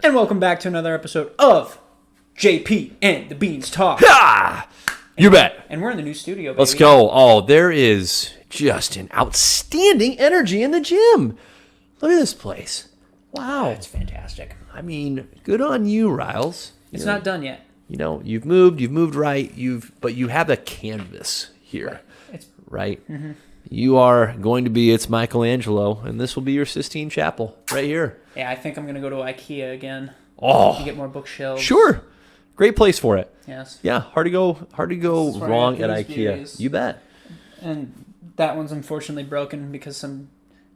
And welcome back to another episode of JP and the Beans Talk. Ha! You bet. And we're in the new studio, baby. Let's go. Oh, there is just an outstanding energy in the gym. Look at this place. Wow. It's fantastic. I mean, good on you, Riles. It's not done yet. You know, you've moved right, but you have a canvas here, right? Mm-hmm. You are going to be its Michelangelo, and this will be your Sistine Chapel right here. Yeah, I think I'm going to go to IKEA again. Oh. To get more bookshelves. Sure. Great place for it. Yes. Yeah, hard to go wrong at IKEA. Beauties. You bet. And that one's unfortunately broken because some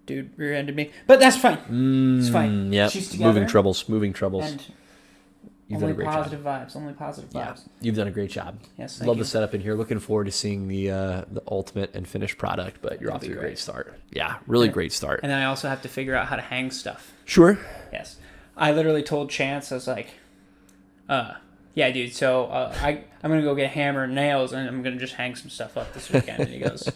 dude rear-ended me. But that's fine. It's fine. Yeah. She's together. Moving troubles. And You've done a great job. Only positive vibes. You've done a great job. Yes, Love the setup in here. Looking forward to seeing the ultimate and finished product, but you're off to a great start. Yeah, really great start. And then I also have to figure out how to hang stuff. Sure. Yes. I literally told Chance, I was like, yeah, dude, so I'm going to go get a hammer and nails, and I'm going to just hang some stuff up this weekend. And he goes,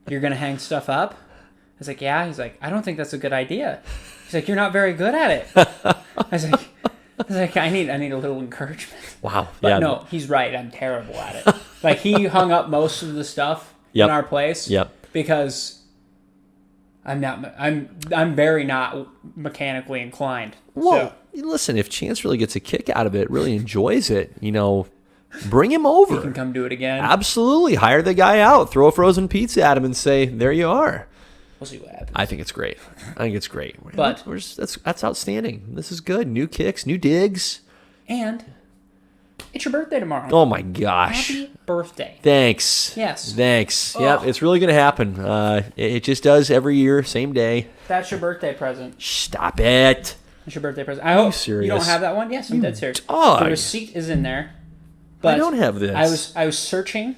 you're going to hang stuff up? I was like, yeah. He's like, I don't think that's a good idea. He's like, you're not very good at it. I was like, I need a little encouragement. Wow. But yeah. no, he's right. I'm terrible at it. Like, he hung up most of the stuff in our place because I'm very not mechanically inclined. Well, listen, if Chance really gets a kick out of it, really enjoys it, bring him over. He can come do it again. Absolutely. Hire the guy out. Throw a frozen pizza at him and say, there you are. We'll see what happens. I think it's great. But that's outstanding. This is good. New kicks, new digs. And it's your birthday tomorrow. Oh my gosh. Happy birthday. Thanks. Yes. Thanks. Oh. Yep, it's really going to happen. It just does every year, same day. That's your birthday present. Stop it. That's your birthday present. I hope serious? you don't have that one. Yes, I'm dead serious. dog. The receipt is in there. But I don't have this. I was searching,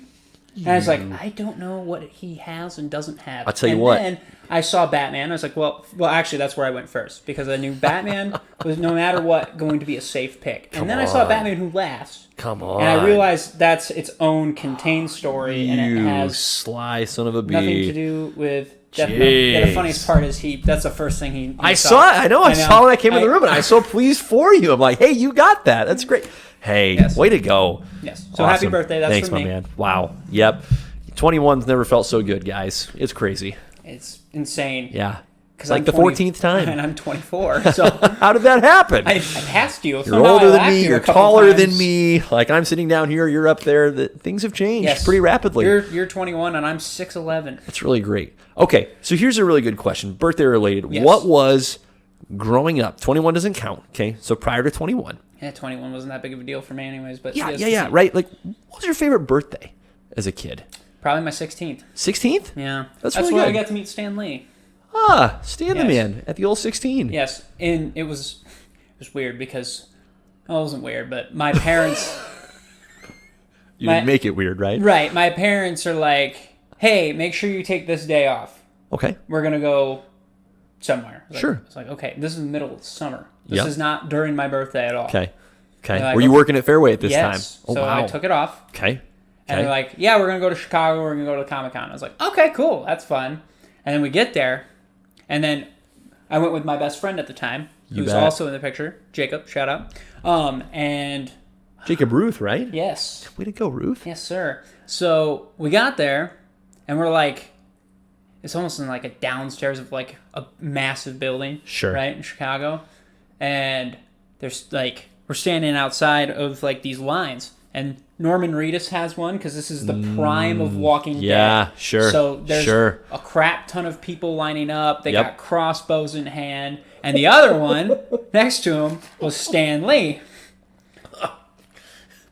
and I was like, I don't know what he has and doesn't have. I'll tell you what. And then I saw Batman. I was like, well, actually, that's where I went first because I knew Batman was no matter what going to be a safe pick. And then I saw Batman Who Laughs. Come on. And I realized that's its own contained story, and it has sly son of a bee. nothing to do with Deathnote. Yeah, the funniest part is that's the first thing he I saw it. I know. I saw when I came in the room, and I was so pleased for you. I'm like, hey, you got that. That's great. Hey, way to go. Yes. So happy birthday. That's Thanks, for me. my man. Wow. Yep. 21's never felt so good, guys. It's crazy. It's insane. Yeah. Because like the 14th time. And I'm 24. So how did that happen? I passed you. You're older than me. You're taller than me. Like I'm sitting down here. You're up there. Things have changed pretty rapidly. You're 21 and I'm 6'11". That's really great. Okay, so here's a really good question. Birthday related. Yes. What was growing up? 21 doesn't count. Okay, so prior to 21. Yeah, 21 wasn't that big of a deal for me anyways. But Yeah. Right. Like, what was your favorite birthday as a kid? Probably my 16th. 16th? Yeah. That's really good. I got to meet Stan Lee. Stan the man at the old 16. Yes, and it was weird because it wasn't weird, but my parents. You didn't make it weird, right? Right. My parents are like, "Hey, make sure you take this day off. Okay. We're gonna go somewhere." Sure. It's like, okay, this is the middle of the summer. This is not during my birthday at all. Okay. Like, were you working at Fairway at this time? Yes. Oh, so wow. I took it off. Okay. And they're like, yeah, we're going to go to Chicago. We're going to go to Comic-Con. I was like, okay, cool. That's fun. And then we get there. And then I went with my best friend at the time, who's also in the picture. Jacob, shout out. And Jacob Ruth, right? yes. Way to go, Ruth. Yes, sir. So we got there, and we're like, it's almost in like a downstairs of like a massive building. Sure. Right, in Chicago. And there's like, we're standing outside of like these lines. And Norman Reedus has one because this is the prime of Walking Dead. Yeah, sure. So there's a crap ton of people lining up. They got crossbows in hand. And the other one next to him was Stan Lee.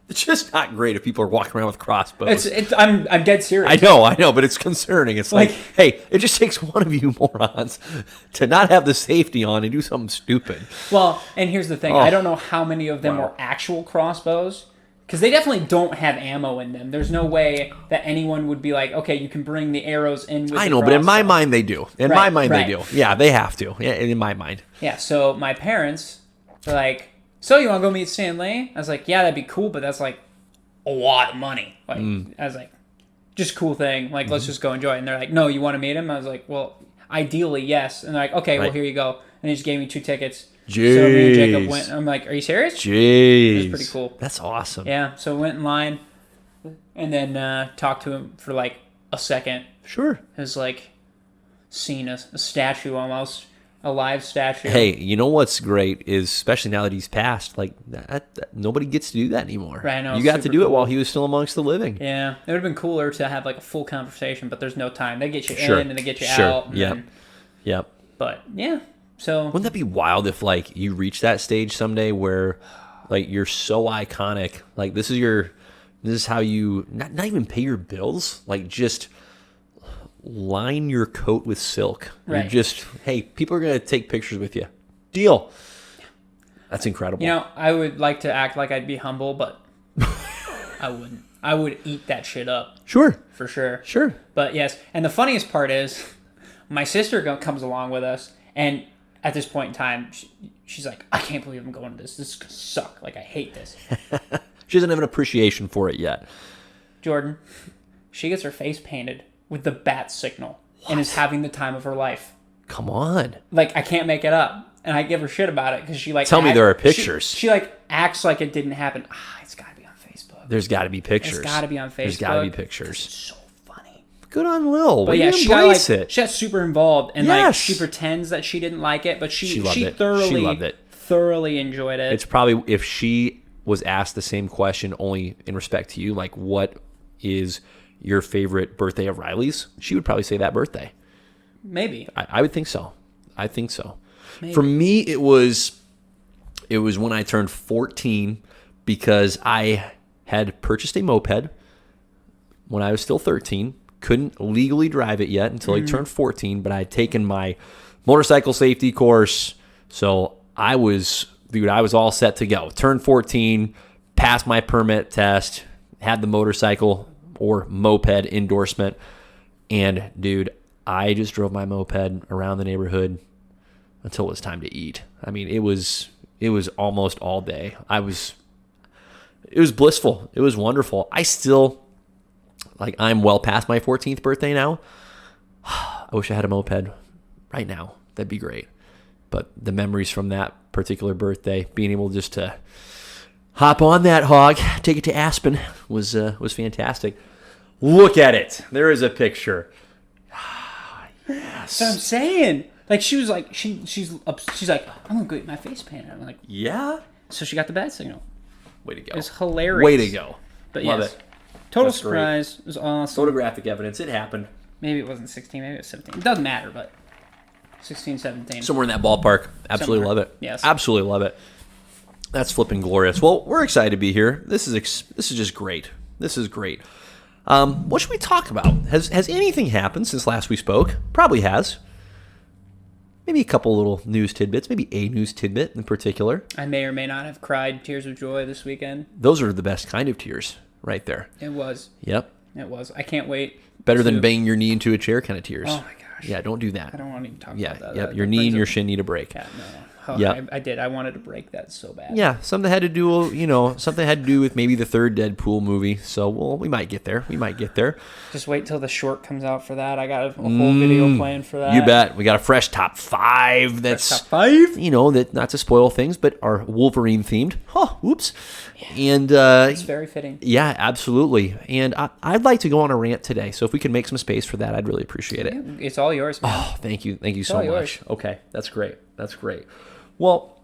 It's just not great if people are walking around with crossbows. I'm dead serious. I know, but it's concerning. It's like, hey, it just takes one of you morons to not have the safety on and do something stupid. Well, and here's the thing. I don't know how many of them were actual crossbows. Because they definitely don't have ammo in them. There's no way that anyone would be like, okay, you can bring the arrows in with I know, but in my mind they do. In my mind they do. Yeah, they have to. Yeah, in my mind. Yeah, so my parents were like, so you want to go meet Stan Lee? I was like, yeah, that'd be cool, but that's like a lot of money. Like, I was like, just a cool thing. Like, let's just go enjoy it. And they're like, no, you want to meet him? I was like, well, ideally, yes. And they're like, okay, well, here you go. And they just gave me 2 tickets. Jeez. So me and Jacob went. I'm like, are you serious? Jeez. It was pretty cool. That's awesome. Yeah. So went in line, and then talked to him for like a second. Sure. It was like seeing a statue almost. A live statue. Hey, you know what's great is, especially now that he's passed, like that nobody gets to do that anymore. Right, I know, you got to super do it cool. while he was still amongst the living. Yeah, it would have been cooler to have like a full conversation, but there's no time. They get you Sure. in and they get you Sure. out. And Yep. then- Yep. but yeah, so Wouldn't that be wild if like you reach that stage someday where like you're so iconic, like this is how you not even pay your bills, like just line your coat with silk. Right. You're just, hey, people are gonna take pictures with you. Deal. That's incredible. you know, I would like to act like I'd be humble, but I wouldn't. I would eat that shit up Sure. for sure. Sure. But yes, and the funniest part is, my sister comes along with us, and at this point in time, she's like, "I can't believe I'm going to this. This is gonna suck. Like I hate this." She doesn't have an appreciation for it yet. Jordan, she gets her face painted with the bat signal and is having the time of her life. Come on. Like, I can't make it up. And I give her shit about it because she like... Tell me there are pictures. She like acts like it didn't happen. It's got to be on Facebook. There's got to be pictures. It's got to be on Facebook. There's got to be 'cause pictures. It's so funny. Good on Lil. But Way yeah, to she got like... embrace it. She got super involved. And like, Yes. she pretends that she didn't like it, but she loved it. thoroughly... She loved it. Thoroughly enjoyed it. It's probably, if she was asked the same question only in respect to you, like what is your favorite birthday of Riley's, she would probably say that birthday. Maybe. I would think so. I think so. Maybe. For me, it was when I turned 14 because I had purchased a moped when I was still 13. Couldn't legally drive it yet until I turned 14, but I had taken my motorcycle safety course. So I was all set to go. Turned 14, passed my permit test, had the motorcycle or moped endorsement, and dude, I just drove my moped around the neighborhood until it was time to eat. I mean, it was almost all day. It was blissful. It was wonderful. I still, like, I'm well past my 14th birthday now. I wish I had a moped right now. That'd be great. But the memories from that particular birthday, being able just to hop on that hog, take it to Aspen, was fantastic. Look at it. There is a picture. That's what I'm saying. Like, she was like, she's like, I'm going to go get my face painted. I'm like, Yeah? so she got the bat signal. Way to go. It's hilarious. Way to go. But Love yes, it. total That's great. surprise. It was awesome. Photographic evidence. It happened. Maybe it wasn't 16, maybe it was 17. It doesn't matter, but 16, 17. Somewhere in that ballpark. Absolutely Somewhere. love it. Yes. Absolutely love it. That's flipping glorious. Well, we're excited to be here. This is just great. This is great. What should we talk about? Has anything happened since last we spoke? Probably has. Maybe a couple little news tidbits. Maybe a news tidbit in particular. I may or may not have cried tears of joy this weekend. Those are the best kind of tears right there. It was. Yep. It was. I can't wait. Better than banging your knee into a chair kind of tears. Oh my gosh. Yeah, don't do that. I don't want to even talk Yeah, about that. yep. That Your knee and brings your up- shin need a break. Yeah, no. Oh, Yeah. I did. I wanted to break that so bad. Yeah, something had to do with maybe the third Deadpool movie. So, we might get there. Just wait till the short comes out for that. I got a whole video planned for that. You bet. We got a fresh top 5 that's Top 5? that, not to spoil things, but are Wolverine themed. Oh, whoops. And It's very fitting. yeah, absolutely. And I'd like to go on a rant today. So if we can make some space for that, I'd really appreciate it. It's all yours, man. Oh, thank you so all much. yours. Okay, that's great. Well,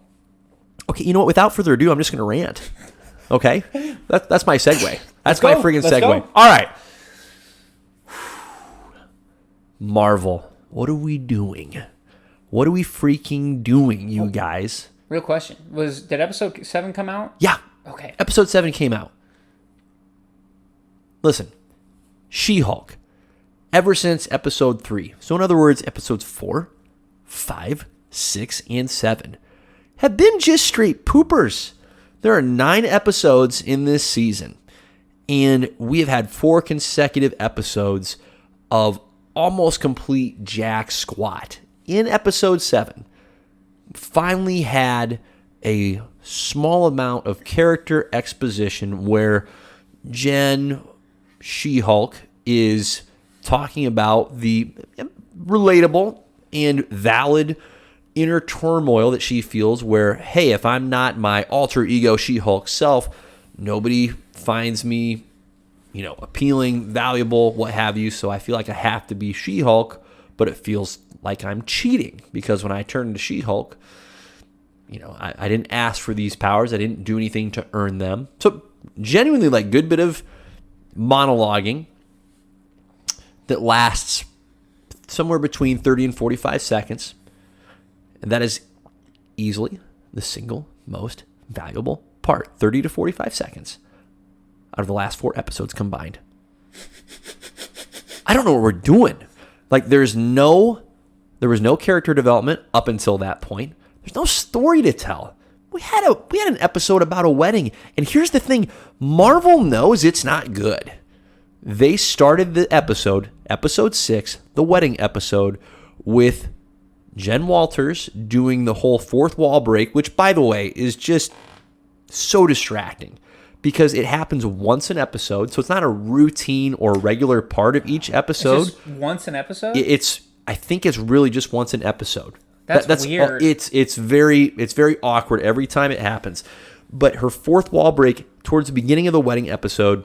okay, you know what? Without further ado, I'm just going to rant. Okay, that's my segue. That's my go. friggin' Let's segue. go. All right. Marvel, what are we doing? What are we freaking doing, you guys? Real question. Did episode 7 come out? Yeah, Okay. episode 7 came out. Listen, She-Hulk, ever since episode 3, so in other words, episodes 4, 5, 6, and 7, have been just straight poopers. There are 9 episodes in this season, and we have had 4 consecutive episodes of almost complete jack squat. In episode 7, finally had a small amount of character exposition where Jen, She-Hulk, is talking about the relatable and valid inner turmoil that she feels where, hey, if I'm not my alter ego She-Hulk self, nobody finds me, appealing, valuable, what have you. So I feel like I have to be She-Hulk, but it feels like I'm cheating because when I turn into She-Hulk, I didn't ask for these powers. I didn't do anything to earn them. So genuinely, like, good bit of monologuing that lasts somewhere between 30 and 45 seconds. And that is easily the single most valuable part. 30 to 45 seconds out of the last 4 episodes combined. I don't know what we're doing. Like, there was no character development up until that point. There's no story to tell. We had an episode about a wedding, and here's the thing: Marvel knows it's not good. They started the episode 6, the wedding episode, with Jen Walters doing the whole fourth wall break, which, by the way, is just so distracting because it happens once an episode, so it's not a routine or regular part of each episode. It's just once an episode? I think it's really just once an episode. That's weird. It's very awkward every time it happens. But her fourth wall break towards the beginning of the wedding episode,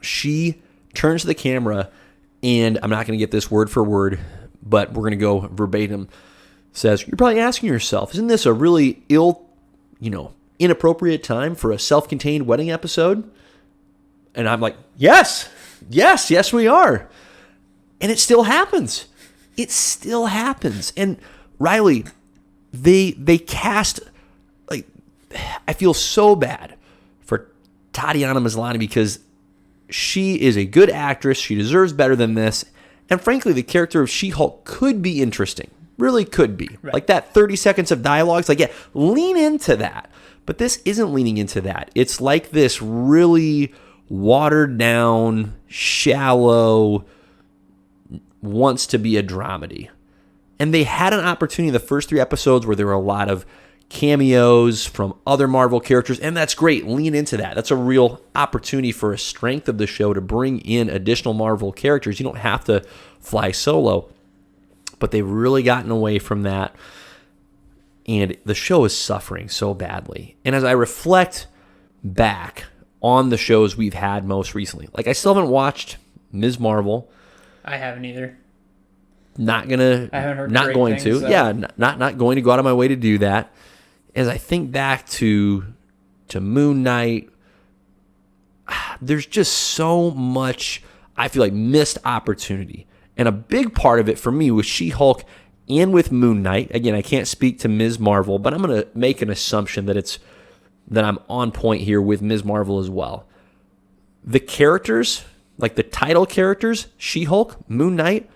she turns to the camera, and I'm not going to get this word for word, but we're going to go verbatim. Says, "You're probably asking yourself, isn't this a really inappropriate time for a self-contained wedding episode?" And I'm like, yes, we are. And it still happens. It still happens. And Riley, they cast, like, I feel so bad for Tatiana Maslany because she is a good actress. She deserves better than this. And frankly, the character of She-Hulk could be interesting. Really could be. Right. Like that 30 seconds of dialogue. It's like, yeah, lean into that. But this isn't leaning into that. It's like this really watered down, shallow, wants to be a dramedy. And they had an opportunity in the first 3 episodes where there were a lot of cameos from other Marvel characters, and that's great. Lean into that. That's a real opportunity for a strength of the show to bring in additional Marvel characters. You don't have to fly solo. But they've really gotten away from that, and the show is suffering so badly. And as I reflect back on the shows we've had most recently, like, I still haven't watched Ms. Marvel. I haven't either. Not gonna. I haven't heard. Not going things, to. Yeah, not going to go out of my way to do that. As I think back to Moon Knight, there's just so much, I feel like, missed opportunity. And a big part of it for me was She-Hulk and with Moon Knight. Again, I can't speak to Ms. Marvel, but I'm going to make an assumption that I'm on point here with Ms. Marvel as well. The characters, like the title characters, She-Hulk, Moon Knight,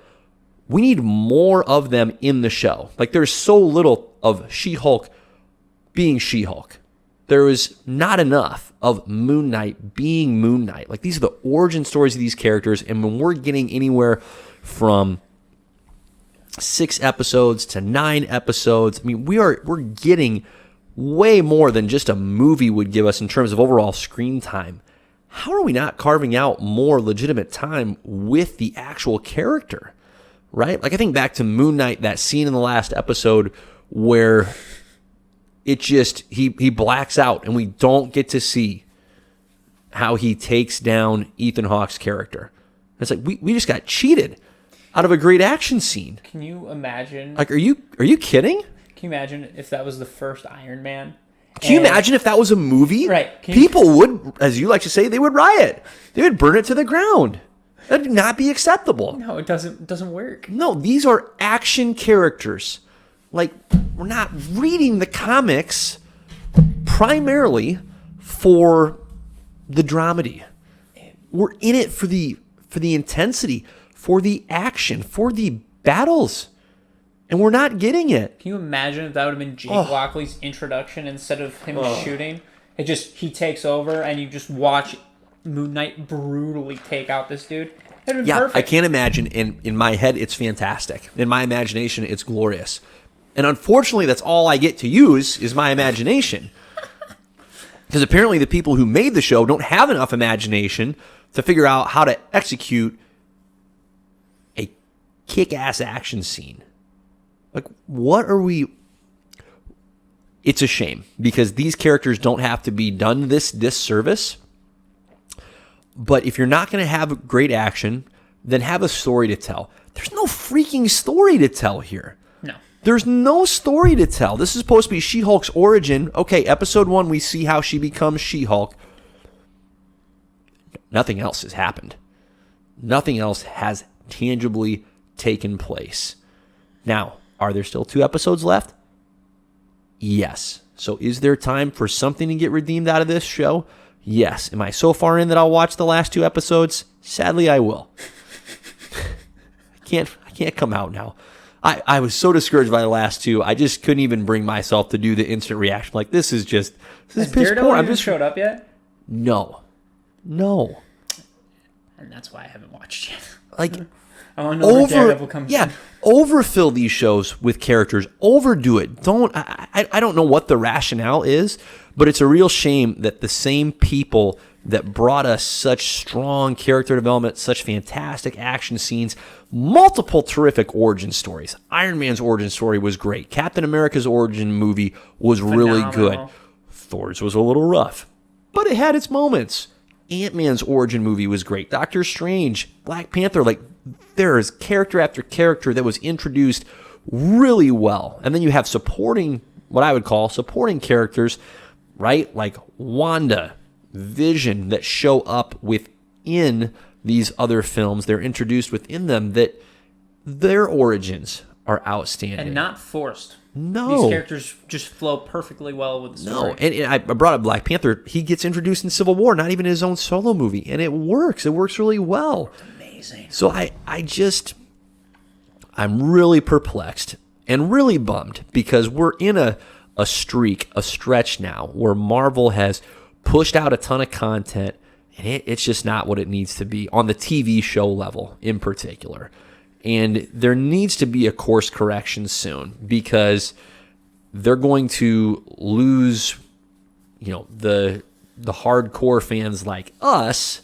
we need more of them in the show. Like, there's so little of She-Hulk being She-Hulk. There is not enough of Moon Knight being Moon Knight. Like, these are the origin stories of these characters, and when we're getting anywhere from 6 episodes to 9 episodes, I mean, we're getting way more than just a movie would give us in terms of overall screen time. How are we not carving out more legitimate time with the actual character? Right? Like, I think back to Moon Knight, that scene in the last episode where it just, he blacks out and we don't get to see how he takes down Ethan Hawke's character. It's like, we just got cheated out of a great action scene. Can you imagine? Like, are you kidding? Can you imagine if that was the first Iron Man? Can you imagine if that was a movie? Right. People would, as you like to say, they would riot. They would burn it to the ground. That would not be acceptable. No, it doesn't work. No, these are action characters. Like, we're not reading the comics primarily for the dramedy. We're in it for the intensity, for the action, for the battles. And we're not getting it. Can you imagine if that would have been Jake Lockley's introduction instead of him shooting? He takes over and you just watch Moon Knight brutally take out this dude. That'd been perfect. I can't imagine. In my head, it's fantastic. In my imagination, it's glorious. And unfortunately, that's all I get to use is my imagination. Because apparently the people who made the show don't have enough imagination to figure out how to execute a kick-ass action scene. Like, what are we... It's a shame because these characters don't have to be done this disservice. But if you're not going to have great action, then have a story to tell. There's no freaking story to tell here. No. There's no story to tell. This is supposed to be She-Hulk's origin. Okay, episode 1, we see how she becomes She-Hulk. Nothing else has happened. Nothing else has tangibly taken place. Now, are there still 2 episodes left? Yes. So is there time for something to get redeemed out of this show? Yes. Am I so far in that I'll watch the last 2 episodes? Sadly, I will. I can't come out now. I was so discouraged by the last 2. I just couldn't even bring myself to do the instant reaction. Like, this is piss Daredevil poor. even showed up yet? No. And that's why I haven't watched yet. Like, I want to know where Daredevil comes in. Overfill these shows with characters. Overdo it. I don't know what the rationale is, but it's a real shame that the same people that brought us such strong character development, such fantastic action scenes, multiple terrific origin stories. Iron Man's origin story was great. Captain America's origin movie was really good. Thor's was a little rough, but it had its moments. Ant-Man's origin movie was great. Doctor Strange, Black Panther, like, there is character after character that was introduced really well. And then you have supporting, what I would call supporting characters, right? Like Wanda, Vision, that show up within these other films. They're introduced within them, that their origins are outstanding. And not forced. No. These characters just flow perfectly well with the story. No, and I brought up Black Panther. He gets introduced in Civil War, not even his own solo movie, and it works. It works really well. It's amazing. So I'm really perplexed and really bummed because we're in a stretch now where Marvel has pushed out a ton of content, and it's just not what it needs to be on the TV show level in particular. And there needs to be a course correction soon because they're going to lose, the hardcore fans like us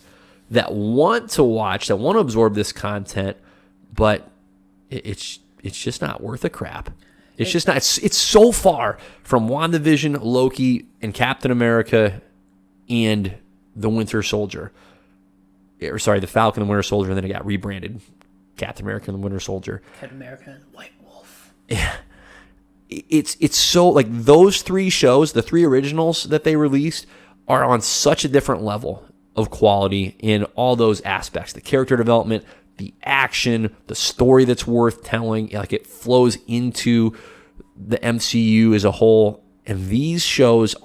that want to watch, that want to absorb this content, but it's just not worth a crap. It's just not. It's so far from WandaVision, Loki, and Captain America, and the Winter Soldier. The Falcon and Winter Soldier, and then it got rebranded. Captain America and the Winter Soldier. Captain America and the White Wolf. Yeah. It's so, like, those 3 shows, the 3 originals that they released, are on such a different level of quality in all those aspects. The character development, the action, the story that's worth telling, like, it flows into the MCU as a whole. And these shows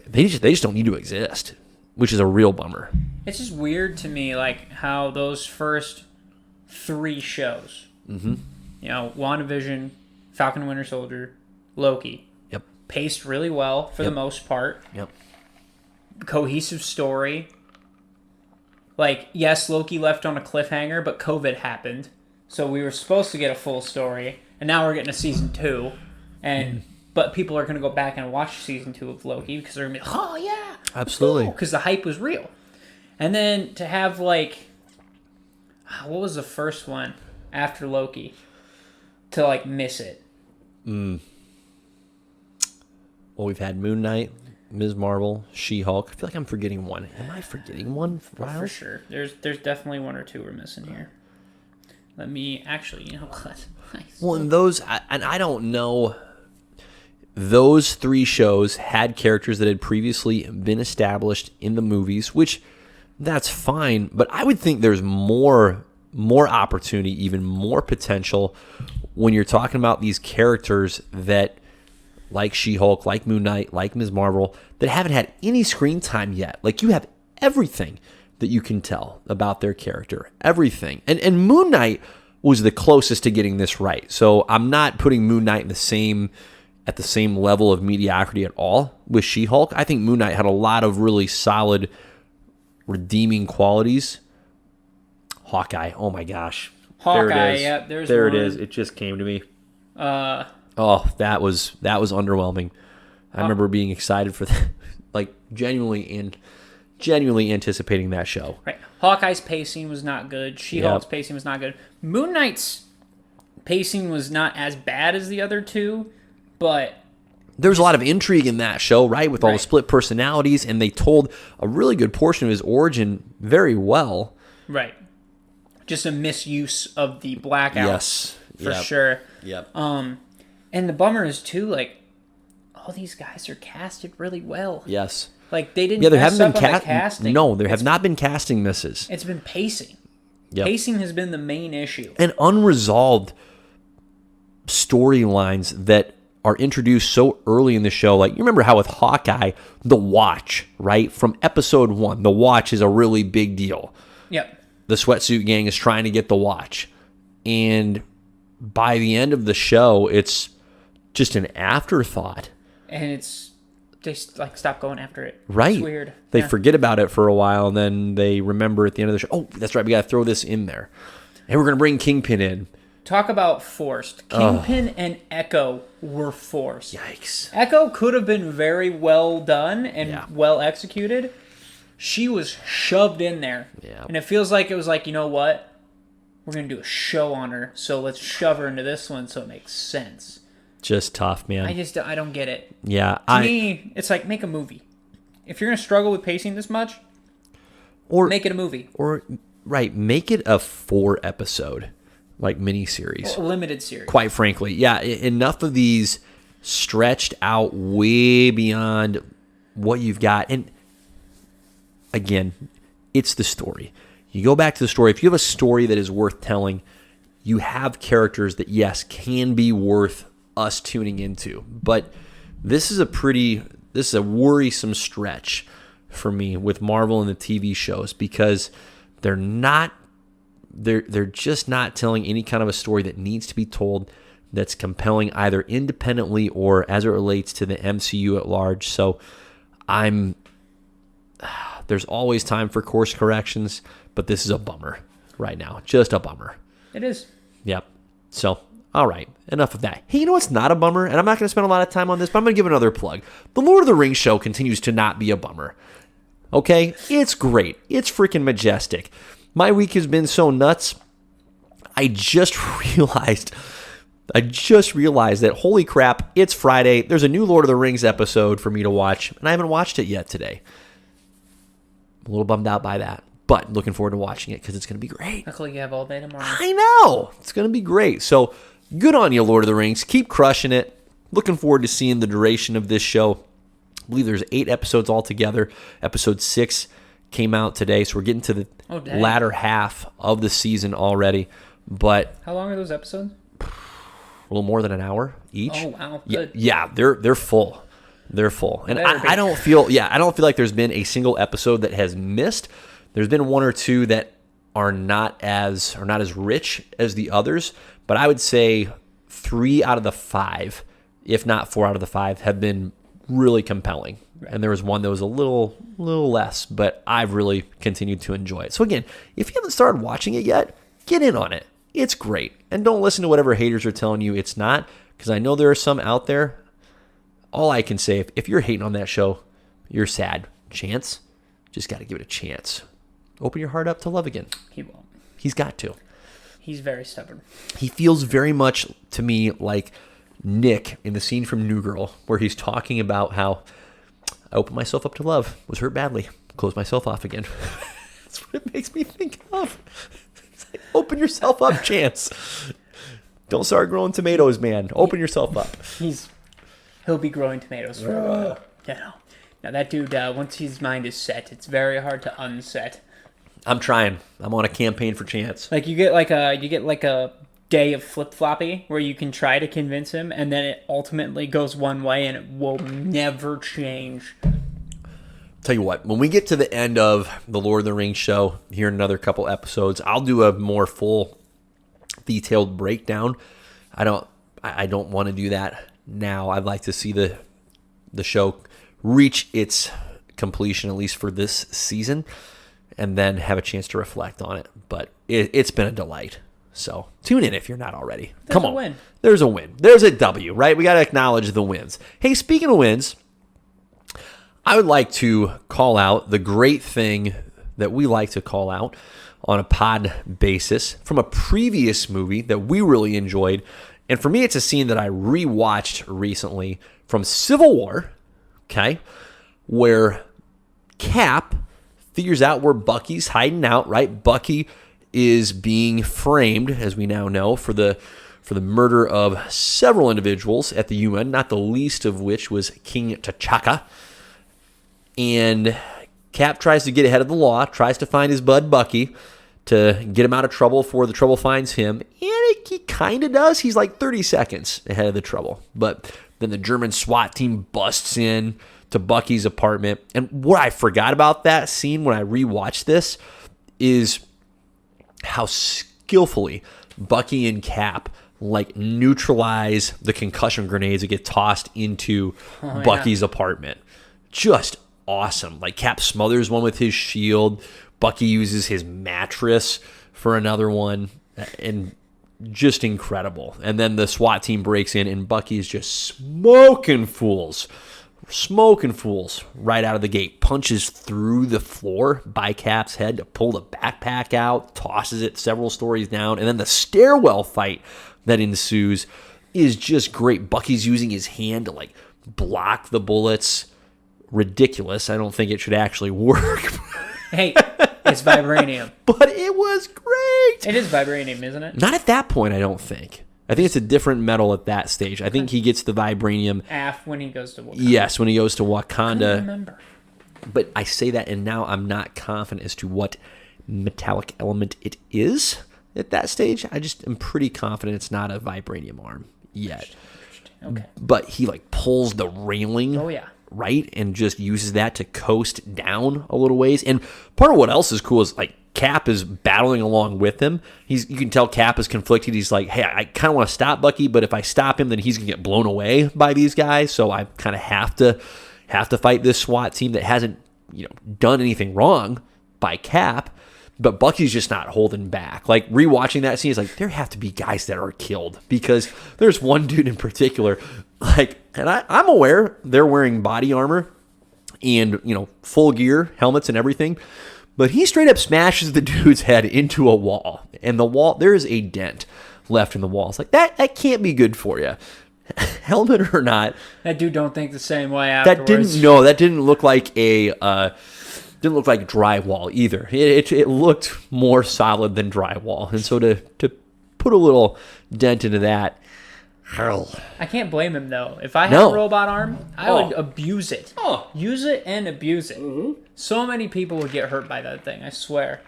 they just don't need to exist, which is a real bummer. It's just weird to me, like, how those first 3 shows, WandaVision, Falcon and Winter Soldier, Loki, paced really well for the most part. Cohesive story. Like, yes, Loki left on a cliffhanger, but COVID happened, so we were supposed to get a full story, and now we're getting a season 2, but people are going to go back and watch season 2 of Loki because they're going to be like, oh yeah, absolutely, because the hype was real. And then to have, like, what was the first one after Loki? To, like, miss it. Well, we've had Moon Knight, Ms. Marvel, She-Hulk. I feel like I'm forgetting one. Am I forgetting one? For sure. There's definitely 1 or 2 we're missing here. Let me actually, what? Nice. Well, and I don't know. Those 3 shows had characters that had previously been established in the movies, which that's fine. But I would think there's more opportunity, even more potential when you're talking about these characters that, like She-Hulk, like Moon Knight, like Ms. Marvel, that haven't had any screen time yet. Like, you have everything that you can tell about their character. Everything. And Moon Knight was the closest to getting this right. So I'm not putting Moon Knight at the same level of mediocrity at all with She-Hulk. I think Moon Knight had a lot of really solid redeeming qualities. Hawkeye, oh my gosh. Hawkeye, yep, there it is. It just came to me. That was underwhelming. I remember being excited for that, like, genuinely anticipating that show. Right. Hawkeye's pacing was not good. She-Hulk's pacing was not good. Moon Knight's pacing was not as bad as the other two, but There's a lot of intrigue in that show, right? With all the Right. split personalities, and they told a really good portion of his origin very well. right, just a misuse of the blackout. Yes. for Yep. sure. Yep. And the bummer is too, like, all these guys are casted really well. Yes. Like they didn't. Yeah, there mess haven't been up on the casting. No, there have not been casting misses. It's been pacing. Yep. Pacing has been the main issue. And unresolved storylines that are introduced so early in the show. Like, you remember how with Hawkeye, the Watch, right? From episode 1, the Watch is a really big deal. Yep. The Sweatsuit Gang is trying to get the Watch. And by the end of the show, it's just an afterthought. And it's they like stop going after it. Right. It's weird. They Yeah. forget about it for a while, and then they remember at the end of the show, oh, that's right, we got to throw this in there. And we're going to bring Kingpin in. Talk about forced. Kingpin and Echo were forced. Yikes. Echo could have been very well done and Yeah. well executed. She was shoved in there. Yeah. And it feels like it was like, you know what? We're going to do a show on her, so let's shove her into this one so it makes sense. Just tough, man. I don't get it. Yeah. To me, it's like, make a movie. If you're going to struggle with pacing this much, make it a movie. Or, right, make it a 4-episode, like, miniseries. A limited series. Quite frankly. Yeah, enough of these stretched out way beyond what you've got. And, again, it's the story. You go back to the story. If you have a story that is worth telling, you have characters that, yes, can be worth us tuning into. But this is a worrisome stretch for me with Marvel and the TV shows, because they're just not telling any kind of a story that needs to be told that's compelling, either independently or as it relates to the MCU at large. So there's always time for course corrections, but this is a bummer right now. Just a bummer. It is. Yep. So, all right. Enough of that. Hey, you know what's not a bummer? And I'm not going to spend a lot of time on this, but I'm going to give another plug. The Lord of the Rings show continues to not be a bummer. Okay? It's great. It's freaking majestic. My week has been so nuts. I just realized that, holy crap, it's Friday. There's a new Lord of the Rings episode for me to watch, and I haven't watched it yet today. I'm a little bummed out by that, but looking forward to watching it because it's going to be great. Luckily, you have all day tomorrow. I know. It's going to be great. So, good on you, Lord of the Rings. Keep crushing it. Looking forward to seeing the duration of this show. I believe there's 8 episodes altogether. Episode 6 came out today, so we're getting to the latter half of the season already. But how long are those episodes? A little more than an hour each. Oh wow, good. Yeah, they're full. They're full, and I don't feel like there's been a single episode that has missed. There's been 1 or 2 that are not as rich as the others, but I would say 3 out of the 5, if not 4 out of the 5, have been really compelling. Right. And there was one that was a little less, but I've really continued to enjoy it. So again, if you haven't started watching it yet, get in on it. It's great. And don't listen to whatever haters are telling you it's not, because I know there are some out there. All I can say, if you're hating on that show, you're sad. Chance, just got to give it a chance. Open your heart up to love again. He won't. He's got to. He's very stubborn. He feels very much to me like Nick in the scene from New Girl, where he's talking about how I opened myself up to love, was hurt badly, closed myself off again. That's what it makes me think of. It's like, open yourself up, Chance. Don't start growing tomatoes, man. Open yourself up. He'll be growing tomatoes for a while. Yeah. Now that dude, once his mind is set, it's very hard to unset. I'm trying. I'm on a campaign for Chance. Like you get like a day of flip floppy where you can try to convince him, and then it ultimately goes one way, and it will never change. Tell you what, when we get to the end of the Lord of the Rings show here in another couple episodes, I'll do a more full, detailed breakdown. I don't want to do that now. I'd like to see the show reach its completion, at least for this season, and then have a chance to reflect on it. But it's been a delight. So tune in if you're not already. Come on. Win. There's a win. There's a W, right? We got to acknowledge the wins. Hey, speaking of wins, I would like to call out the great thing that we like to call out on a pod basis from a previous movie that we really enjoyed. And for me, it's a scene that I rewatched recently from Civil War, okay, where Cap figures out where Bucky's hiding out, right? Bucky is being framed, as we now know, for the murder of several individuals at the UN, not the least of which was King T'Chaka. And Cap tries to get ahead of the law, tries to find his bud Bucky to get him out of trouble before the trouble finds him. And he kind of does. He's like 30 seconds ahead of the trouble. But then the German SWAT team busts in to Bucky's apartment. And what I forgot about that scene when I rewatched this is how skillfully Bucky and Cap like neutralize the concussion grenades that get tossed into Bucky's apartment. Just awesome. Like Cap smothers one with his shield. Bucky uses his mattress for another one, and just incredible. And then the SWAT team breaks in, and Bucky's just smoking fools right out of the gate. Punches through the floor by Cap's head to pull the backpack out, tosses it several stories down, and then the stairwell fight that ensues is just great. Bucky's using his hand to like block the bullets. Ridiculous. I don't think it should actually work. Hey, it's vibranium. But it was great. It is vibranium, isn't it? Not at that point, I don't think. I think it's a different metal at that stage. I think he gets the vibranium. When he goes to Wakanda. Yes, when he goes to Wakanda. I don't remember. But I say that, and now I'm not confident as to what metallic element it is at that stage. I just am pretty confident it's not a vibranium arm yet. Okay. But he like pulls the railing. Oh, yeah. Right, and just uses that to coast down a little ways. And part of what else is cool is like Cap is battling along with him. You can tell Cap is conflicted. He's like, hey, I kind of want to stop Bucky, but if I stop him, then he's gonna get blown away by these guys. So I kind of have to fight this SWAT team that hasn't done anything wrong by Cap. But Bucky's just not holding back. Like, rewatching that scene is like, there have to be guys that are killed. Because there's one dude in particular, like, and I'm aware they're wearing body armor and, full gear, helmets and everything. But he straight up smashes the dude's head into a wall. And the wall, there is a dent left in the wall. It's like, that can't be good for you. Helmet or not. That dude don't think the same way afterwards. That didn't look like didn't look like drywall either. It looked more solid than drywall. And so to put a little dent into that, hell. I can't blame him, though. If I had a robot arm, I would abuse it. Oh. Use it and abuse it. Mm-hmm. So many people would get hurt by that thing, I swear.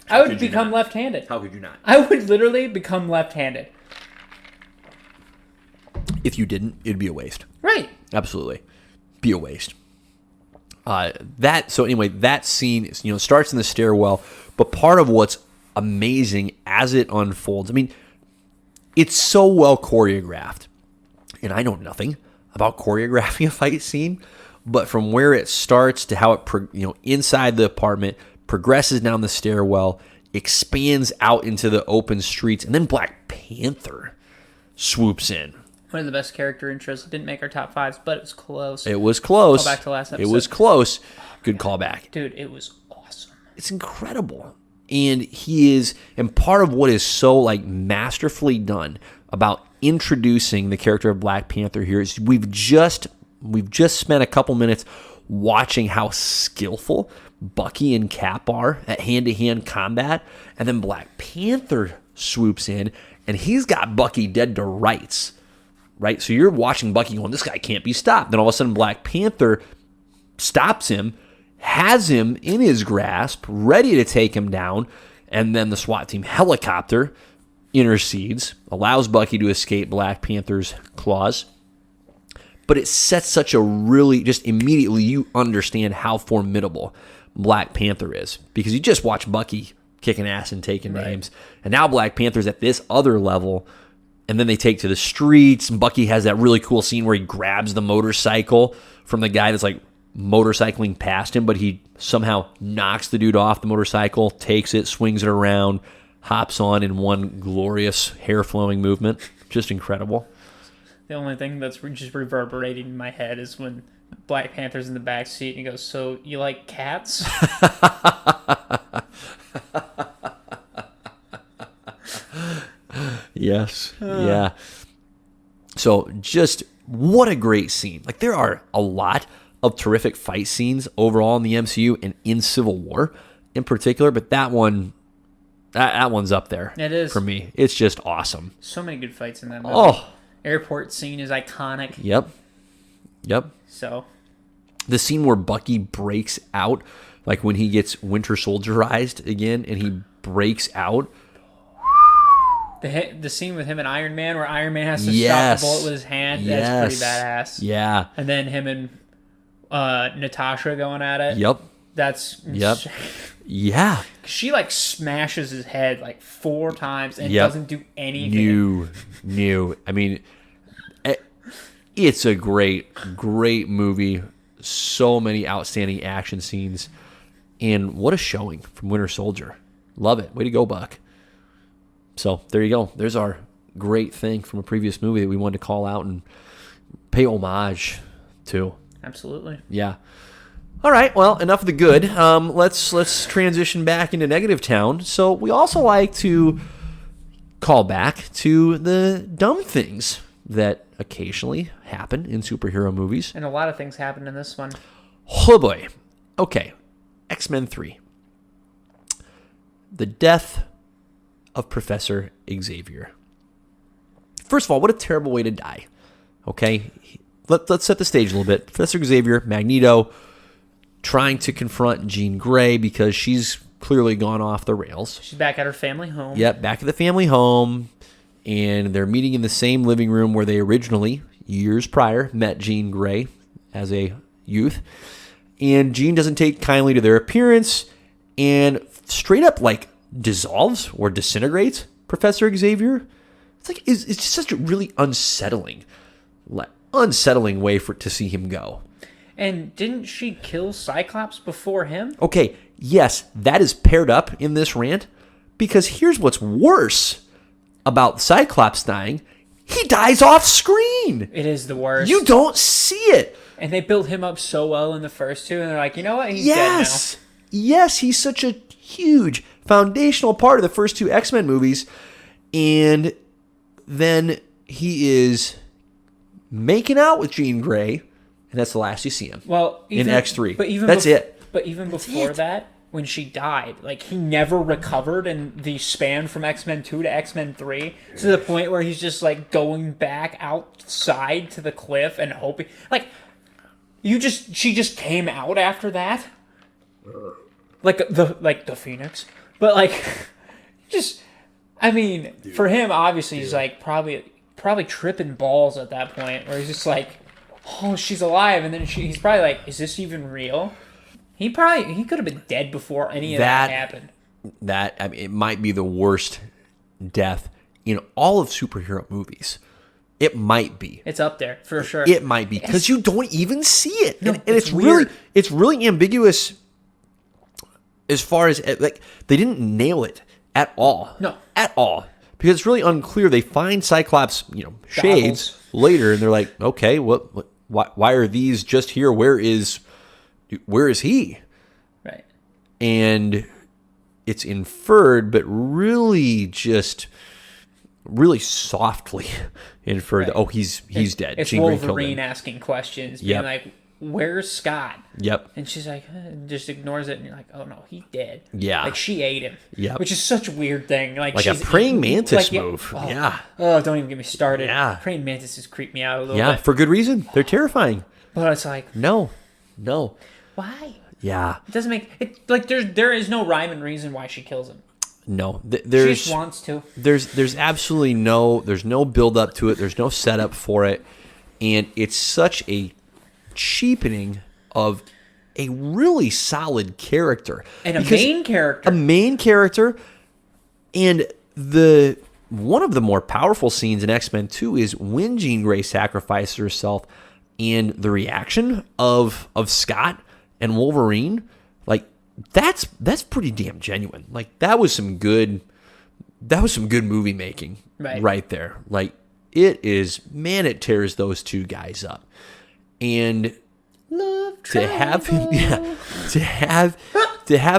I would become left-handed. How could you not? I would literally become left-handed. If you didn't, it'd be a waste. Right. Absolutely. Be a waste. That scene starts in the stairwell, but part of what's amazing as it unfolds, I mean, it's so well choreographed, and I know nothing about choreographing a fight scene, but from where it starts to how it inside the apartment progresses down the stairwell, expands out into the open streets, and then Black Panther swoops in. One of the best character intros. Didn't make our top fives, but it was close. It was close. Call back to last episode. It was close. Good callback. Dude, it was awesome. It's incredible. And and part of what is so like masterfully done about introducing the character of Black Panther here is we've just spent a couple minutes watching how skillful Bucky and Cap are at hand-to-hand combat, and then Black Panther swoops in, and he's got Bucky dead to rights. Right? So you're watching Bucky going, this guy can't be stopped. Then all of a sudden Black Panther stops him, has him in his grasp, ready to take him down, and then the SWAT team helicopter intercedes, allows Bucky to escape Black Panther's claws. But it sets such a really, just immediately you understand how formidable Black Panther is. Because you just watch Bucky kicking ass and taking names. And now Black Panther's at this other level. And then they take to the streets. And Bucky has that really cool scene where he grabs the motorcycle from the guy that's like motorcycling past him, but he somehow knocks the dude off the motorcycle, takes it, swings it around, hops on in one glorious hair-flowing movement. Just incredible. The only thing that's just reverberating in my head is when Black Panther's in the back seat and he goes, "So you like cats?" Yes. Yeah. So just what a great scene. Like there are a lot of terrific fight scenes overall in the MCU and in Civil War in particular, but that one's up there. It is. For me. It's just awesome. So many good fights in that movie. Oh. Airport scene is iconic. Yep. So the scene where Bucky breaks out, like when he gets Winter Soldierized again and he breaks out. The scene with him and Iron Man where Iron Man has to stop the bullet with his hand, that's pretty badass. Yeah. And then him and Natasha going at it. Yep. That's insane. Yeah. She like smashes his head like 4 times and doesn't do anything. New. I mean, it's a great movie. So many outstanding action scenes. And what a showing from Winter Soldier. Love it. Way to go, Buck. So there you go. There's our great thing from a previous movie that we wanted to call out and pay homage to. Absolutely. Yeah. All right. Well, enough of the good. Let's transition back into negative town. So we also like to call back to the dumb things that occasionally happen in superhero movies. And a lot of things happened in this one. Oh boy. Okay. X-Men 3. The death of Professor Xavier. First of all, what a terrible way to die. Okay? Let's set the stage a little bit. Professor Xavier, Magneto, trying to confront Jean Grey because she's clearly gone off the rails. She's back at her family home. Yep, back at the family home. And they're meeting in the same living room where they originally, years prior, met Jean Grey as a youth. And Jean doesn't take kindly to their appearance and straight up like dissolves or disintegrates Professor Xavier. It's like it's just such a really unsettling way to see him go. And didn't she kill Cyclops before him? Okay, yes, that is paired up in this rant because here's what's worse about Cyclops dying. He dies off screen. It is the worst. You don't see it. And they built him up so well in the first 2, and they're like, you know what? He's dead now. Yes, he's such a huge foundational part of the first 2 X-Men movies. And then he is making out with Jean Grey, and that's the last you see him. Well, in X3. But even that's it. But even before that, when she died, like he never recovered in the span from X-Men 2 to X-Men 3 to the point where he's just like going back outside to the cliff and hoping like she just came out after that. Like the Phoenix. But like just I mean, for him obviously he's like probably tripping balls at that point where he's just like, oh, she's alive, and then he's probably like, is this even real? He could have been dead before any of that happened. I mean, it might be the worst death in all of superhero movies. It might be. It's up there for sure. It might be because you don't even see it, no, and it's really ambiguous as far as like they didn't nail it at all. No, at all, because it's really unclear. They find Cyclops, shades later, and they're like, okay, why are these just here? Where is he? Right. And it's inferred, but really just really softly inferred. Right. Oh, he's dead. It's Wolverine asking questions, being like, "Where's Scott?" Yep. And she's like, just ignores it, and you're like, "Oh no, he's dead." Yeah. Like she ate him. Yeah. Which is such a weird thing. Like a praying mantis move. Yeah. Oh, don't even get me started. Yeah. Praying mantises creep me out a little bit. Yeah, for good reason. They're terrifying. But it's like, no. Why? Yeah. It doesn't make it like there is no rhyme and reason why she kills him. No, she just wants to. There's absolutely no build up to it. There's no setup for it, and it's such a cheapening of a really solid character and a main character. And one of the more powerful scenes in X-Men 2 is when Jean Grey sacrifices herself, and the reaction of Scott and Wolverine, like that's pretty damn genuine. Like that was some good movie making right there. Like it tears those two guys up. And to have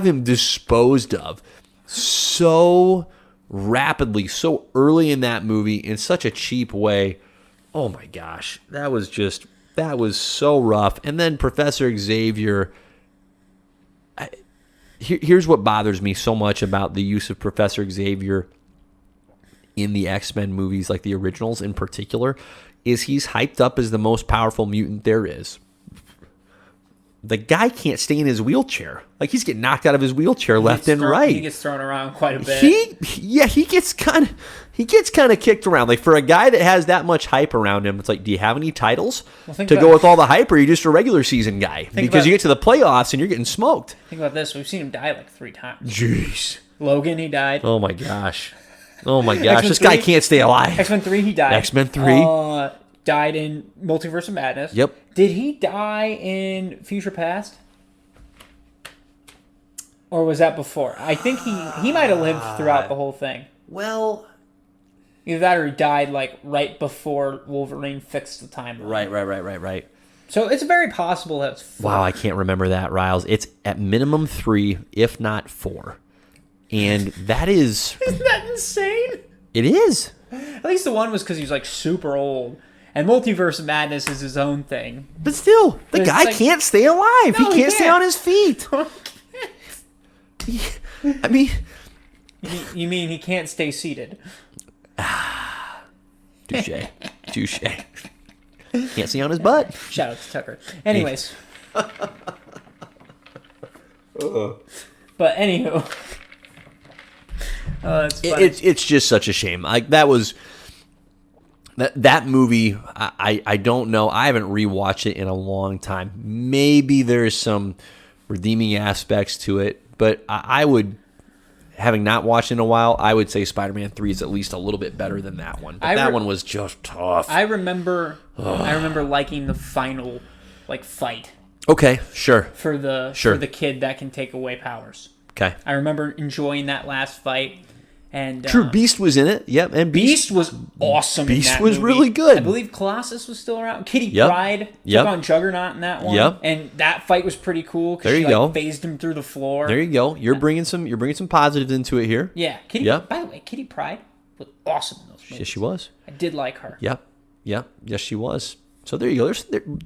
him disposed of so rapidly so early in that movie in such a cheap way. Oh my gosh, that was so rough. And then Professor Xavier, here's what bothers me so much about the use of Professor Xavier in the X-Men movies, like the originals in particular, is he's hyped up as the most powerful mutant there is. The guy can't stay in his wheelchair. Like, he's getting knocked out of his wheelchair left and right. He gets thrown around quite a bit. He gets kind of kicked around. Like, for a guy that has that much hype around him, it's like, do you have any titles to go with all the hype, or are you just a regular season guy? Because you get to the playoffs and you're getting smoked. Think about this. We've seen him die like 3 times. Jeez. Logan, he died. Oh my gosh. This guy can't stay alive. X-Men 3, he died. X-Men 3. Died in Multiverse of Madness. Yep. Did he die in Future Past? Or was that before? I think he might have lived throughout the whole thing. Well, either that or he died like right before Wolverine fixed the timeline. Right. So it's very possible that's 4. Wow, I can't remember that, Riles. It's at minimum 3, if not 4. And that is... Isn't that insane? It is. At least the one was because he was like super old. And Multiverse of Madness is his own thing. But still, the guy can't stay alive. No, he can't stay on his feet. I mean... You mean he can't stay seated? Touche. Can't stay on his butt. Shout out to Tucker. Anyways. But anywho... Oh, that's funny. It's just such a shame. Like, that was that movie. I don't know. I haven't rewatched it in a long time. Maybe there's some redeeming aspects to it, but I would, having not watched it in a while, I would say Spider-Man 3 is at least a little bit better than that one. But that one was just tough. I remember liking the final fight. Okay, sure. For the kid that can take away powers. Okay. I remember enjoying that last fight. And True, Beast was in it. Yep, and Beast was awesome. Beast in that was movie. really good. I believe Colossus was still around. Kitty Pryde took on Juggernaut in that one. Yep. And that fight was pretty cool because she phased him through the floor. There you go. You're bringing some positives into it here. Yeah. By the way, Kitty Pryde was awesome in those movies. Yes, she was. I did like her. Yep. Yes, she was. So there you go.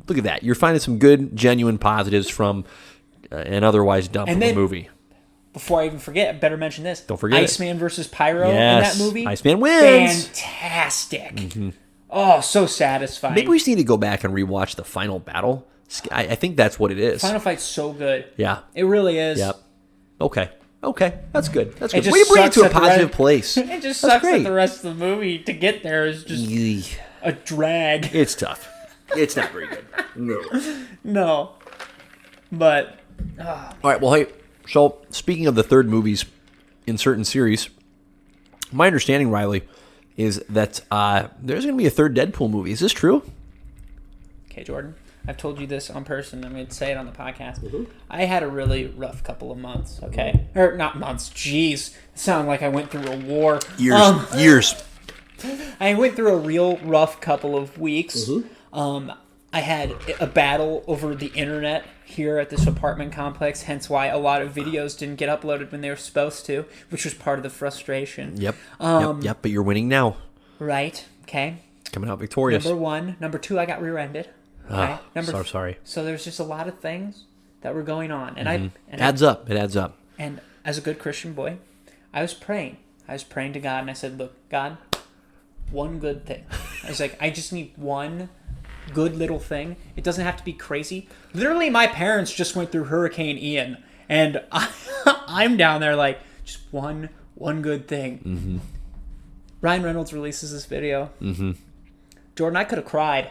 Look at that. You're finding some good, genuine positives from an otherwise dumb movie. Before I even forget, I better mention this. Don't forget Iceman versus Pyro in that movie. Iceman wins. Fantastic. Mm-hmm. Oh, so satisfying. Maybe we just need to go back and rewatch the final battle. I think that's what it is. Final fight's so good. Yeah. It really is. Yep. Okay. That's good. That's good. We bring it to a positive place. It just sucks that the rest of the movie to get there is just a drag. It's tough. It's not very good. No. But... All right, well, hey... So, speaking of the third movies in certain series, my understanding, Riley, is that there's going to be a third Deadpool movie. Is this true? Okay, Jordan. I've told you this on person. I'm going to say it on the podcast. Mm-hmm. I had a really rough couple of months, okay? Or not months. Jeez. It sounded like I went through a war. Years. I went through a real rough couple of weeks. Mm-hmm. I had a battle over the internet here at this apartment complex, hence why a lot of videos didn't get uploaded when they were supposed to, which was part of the frustration. Yep, but you're winning now. Right, okay. Coming out victorious. Number 1. Number 2, I got rear-ended. Okay? Sorry. So there's just a lot of things that were going on. And It adds up. And as a good Christian boy, I was praying. I was praying to God, and I said, look, God, one good thing. I was like, I just need one good little thing. It doesn't have to be crazy. Literally, my parents just went through Hurricane Ian, and I'm down there like, just one good thing. Mm-hmm. Ryan Reynolds releases this video. Mm-hmm. Jordan, I could have cried.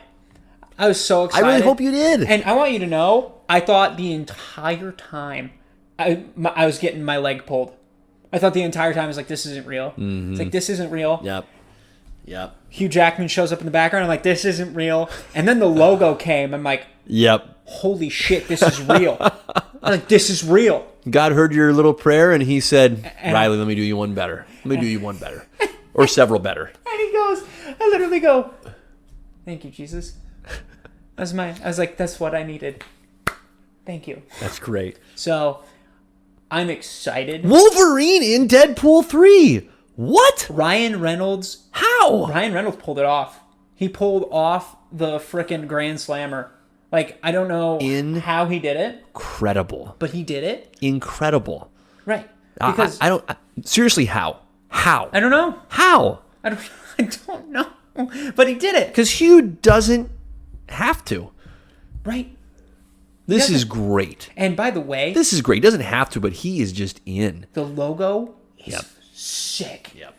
I was so excited. I really hope you did. And I want you to know, I thought the entire time I was getting my leg pulled. I thought the entire time I was like, this isn't real. Mm-hmm. It's like, this isn't real. Yep. Hugh Jackman shows up in the background. I'm like, this isn't real. And then the logo came. I'm like, yep. Holy shit, this is real. I'm like, this is real. God heard your little prayer, and he said, Riley, let me do you one better. Or several better. And he goes, I literally go, thank you, Jesus. I was like, that's what I needed. Thank you. That's great. So, I'm excited. Wolverine in Deadpool 3. What? Ryan Reynolds How? pulled it off. He pulled off the frickin' Grand Slammer. Like, I don't know how he did it. Incredible. But he did it. Incredible. Right. Because I don't... seriously, how? How? I don't know. How? I don't know. But he did it. Because Hugh doesn't have to. Right. This is great. And by the way... This is great. He doesn't have to, but he is just in. The logo is sick. Yep.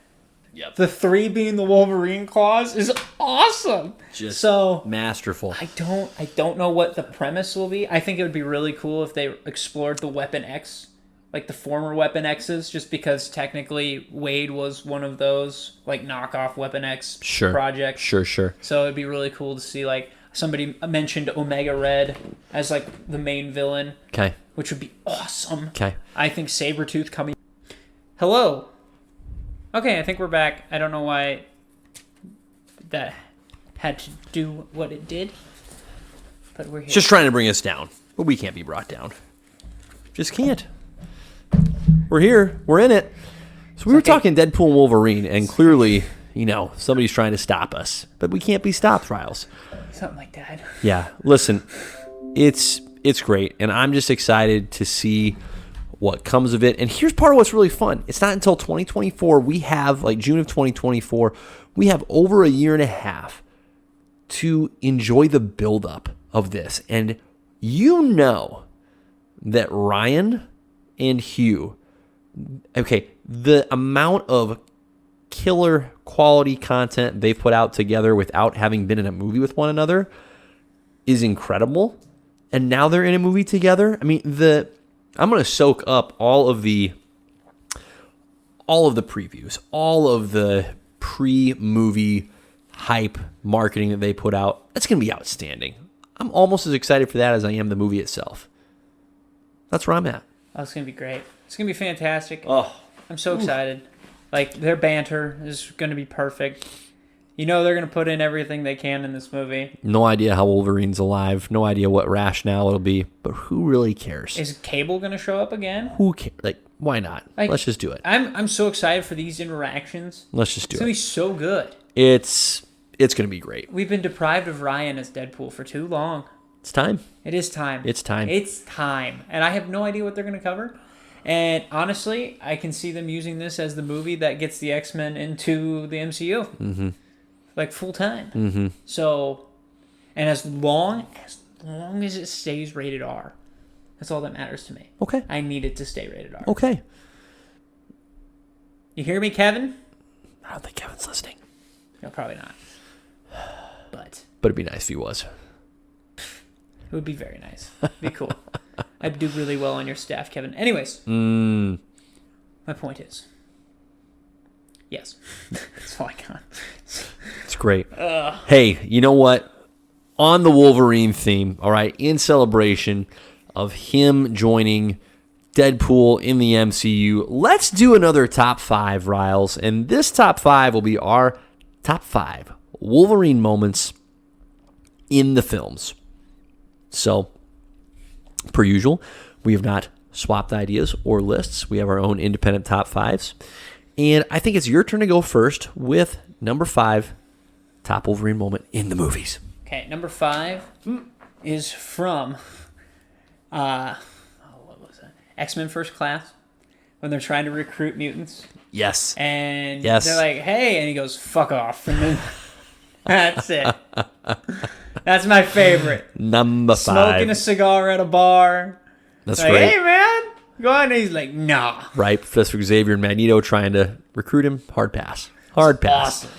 The 3 being the Wolverine claws is awesome. Just so masterful. I don't know what the premise will be. I think it would be really cool if they explored the Weapon X, like the former Weapon X's, just because technically Wade was one of those like knockoff Weapon X projects. Sure. So it'd be really cool to see, like, somebody mentioned Omega Red as like the main villain. Okay. Which would be awesome. Okay. I think Sabretooth coming. Hello. Okay, I think we're back. I don't know why that had to do what it did, but we're here. It's just trying to bring us down, but we can't be brought down. Just can't. We're here. We're in it. So we were talking Deadpool and Wolverine, and clearly, somebody's trying to stop us, but we can't be stopped, Riles. Something like that. Yeah. Listen, it's great, and I'm just excited to see what comes of it. And here's part of what's really fun. It's not until 2024. We have, like, June of 2024, we have over a year and a half to enjoy the buildup of this. And you know that Ryan and Hugh, the amount of killer quality content they've put out together without having been in a movie with one another is incredible. And now they're in a movie together. I mean, I'm going to soak up all of the previews, all of the pre-movie hype marketing that they put out. That's going to be outstanding. I'm almost as excited for that as I am the movie itself. That's where I'm at. Oh, it's going to be great. It's going to be fantastic. Oh, I'm so excited. Like, their banter is going to be perfect. They're going to put in everything they can in this movie. No idea how Wolverine's alive. No idea what rationale it'll be. But who really cares? Is Cable going to show up again? Who cares? Like, why not? Let's just do it. I'm so excited for these interactions. Let's just do it. It's going to be so good. It's going to be great. We've been deprived of Ryan as Deadpool for too long. It's time. It is time. It's time. It's time. And I have no idea what they're going to cover. And honestly, I can see them using this as the movie that gets the X-Men into the MCU. Mm-hmm. Like, full time. Mm-hmm. So, and as long as it stays rated R, that's all that matters to me. Okay. I need it to stay rated R. Okay. You hear me, Kevin? I don't think Kevin's listening. No, probably not. But it'd be nice if he was. It would be very nice. It'd be cool. I'd do really well on your staff, Kevin. Anyways, my point is, yes, that's all I got. It's great. Hey, you know what? On the Wolverine theme, all right, in celebration of him joining Deadpool in the MCU, let's do another top 5, Riles. And this top 5 will be our top 5 Wolverine moments in the films. So, per usual, we have not swapped ideas or lists. We have our own independent top 5s. And I think it's your turn to go first with number 5, top Wolverine moment in the movies. Okay, number 5 is from what was that? X-Men First Class, when they're trying to recruit mutants. Yes. And they're like, hey, and he goes, fuck off. And then that's it. That's my favorite. Number 5. Smoking a cigar at a bar. That's like, right. Hey, man, go on. And he's like, nah. Right, Professor Xavier and Magneto trying to recruit him. Hard pass. Hard pass. Awesome.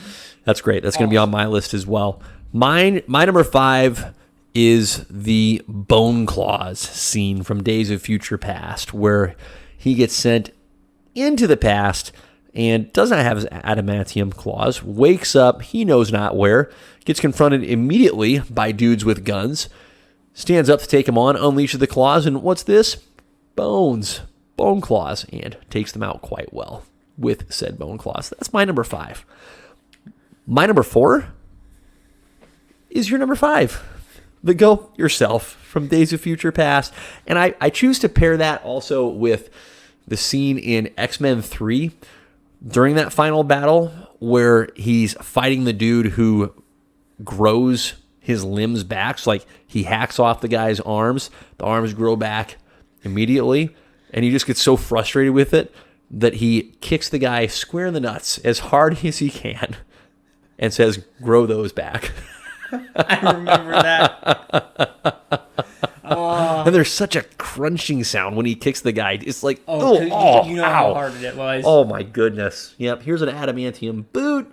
That's great. That's going to be on my list as well. My number 5 is the Bone Claws scene from Days of Future Past, where he gets sent into the past and does not have his adamantium claws, wakes up, he knows not where, gets confronted immediately by dudes with guns, stands up to take him on, unleashes the claws, and what's this? Bones. Bone claws, and takes them out quite well with said bone claws. That's my number 5. My number 4 is your number 5. The Go Yourself from Days of Future Past. And I choose to pair that also with the scene in X-Men 3 during that final battle where he's fighting the dude who grows his limbs back. So like he hacks off the guy's arms. The arms grow back immediately. And he just gets so frustrated with it that he kicks the guy square in the nuts as hard as he can and says, grow those back. I remember that. And there's such a crunching sound when he kicks the guy. It's like, you know ow. how hard it was. Oh, my goodness. Yep, here's an adamantium boot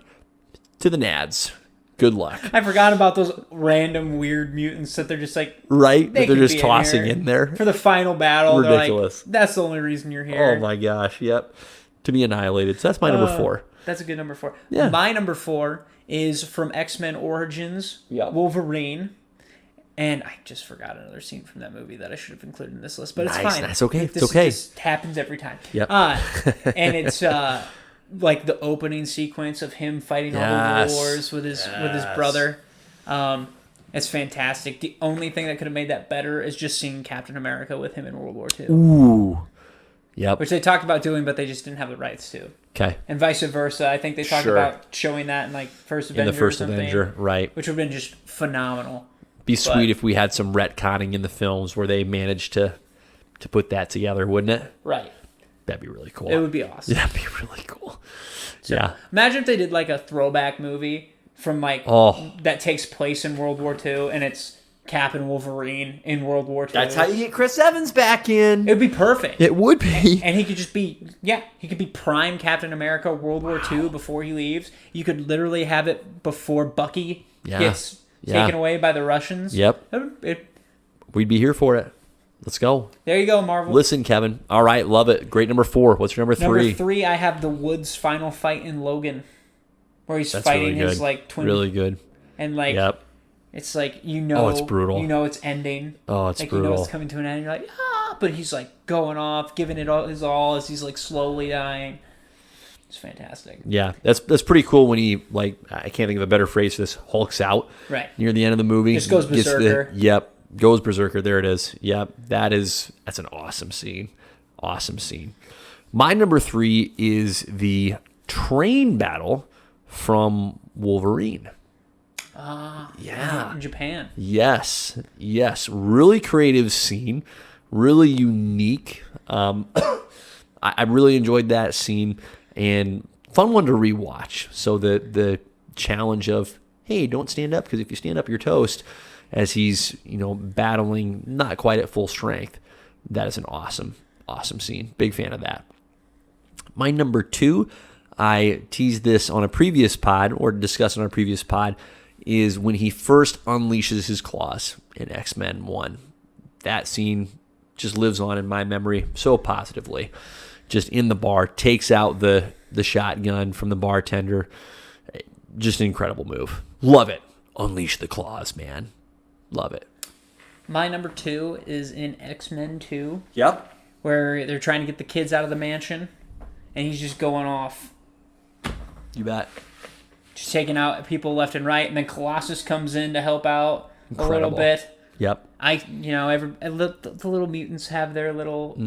to the nads. Good luck. I forgot about those random weird mutants that they're just like... Right? They That they're could just be tossing in there. For the final battle. Ridiculous. They're like, that's the only reason you're here. Oh, my gosh. Yep. To be annihilated. So that's my number 4. That's a good number 4. Yeah. My number 4 is from X-Men Origins, Wolverine. And I just forgot another scene from that movie that I should have included in this list, but it's fine. That's okay. This It's okay. just happens every time. Yep. And it's like the opening sequence of him fighting all the wars with his brother. It's fantastic. The only thing that could have made that better is just seeing Captain America with him in World War II. Ooh. Yep. Which they talked about doing, but they just didn't have the rights to. Okay. And vice versa. I think they talked about showing that in like First Avenger. In the first or something, Avenger, right. Which would have been just phenomenal. Be sweet if we had some retconning in the films where they managed to put that together, wouldn't it? Right. That'd be really cool. It would be awesome. That'd be really cool. So, yeah. Imagine if they did like a throwback movie from like that takes place in World War II and it's Cap and Wolverine in World War II. That's how you get Chris Evans back in. It would be perfect. It would be. And he could just be, he could be prime Captain America World War II before he leaves. You could literally have it before Bucky gets taken away by the Russians. Yep. We'd be here for it. Let's go. There you go, Marvel. Listen, Kevin. All right, love it. Great number 4. What's your number 3? Number 3, I have the Woods final fight in Logan, where he's fighting really his like twin. Really good. And like, it's like it's brutal. You know it's ending. Oh, it's like, brutal. You know it's coming to an end. You're like, but he's like going off, giving it all his all as he's like slowly dying. It's fantastic. Yeah, that's pretty cool when he, like, I can't think of a better phrase for this, hulks out right near the end of the movie. Just goes berserker. Goes berserker. There it is. Yep, that's an awesome scene. Awesome scene. My number 3 is the train battle from Wolverine. In Japan. Yes. Really creative scene. Really unique. I really enjoyed that scene. And fun one to rewatch. So the challenge of, hey, don't stand up because if you stand up, you're toast. As he's battling not quite at full strength. That is an awesome scene. Big fan of that. My number 2, I teased this on a previous pod or discussed on a previous pod, is when he first unleashes his claws in X-Men 1. That scene just lives on in my memory so positively. Just in the bar, takes out the shotgun from the bartender. Just an incredible move. Love it. Unleash the claws, man. Love it. My number 2 is in X-Men 2. Yep. Where they're trying to get the kids out of the mansion, and he's just going off. You bet. Just taking out people left and right, and then Colossus comes in to help out a little bit. Yep. The little mutants have their little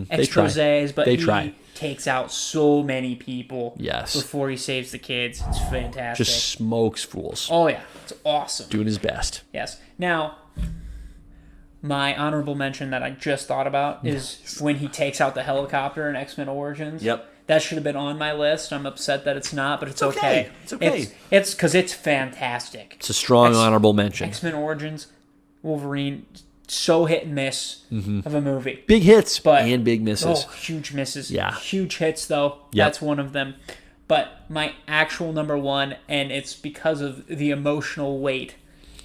extroses, but he takes out so many people before he saves the kids. It's fantastic. Just smokes fools. Oh, yeah. It's awesome. Doing his best. Yes. Now, my honorable mention that I just thought about is when he takes out the helicopter in X-Men Origins. Yep. That should have been on my list. I'm upset that it's not, but it's okay. It's okay. It's because it's fantastic. It's a strong honorable mention. X-Men Origins, Wolverine, so hit and miss of a movie. Big hits and big misses. Oh, huge misses. Yeah. Huge hits, though. Yep. That's one of them. But my actual number 1, and it's because of the emotional weight,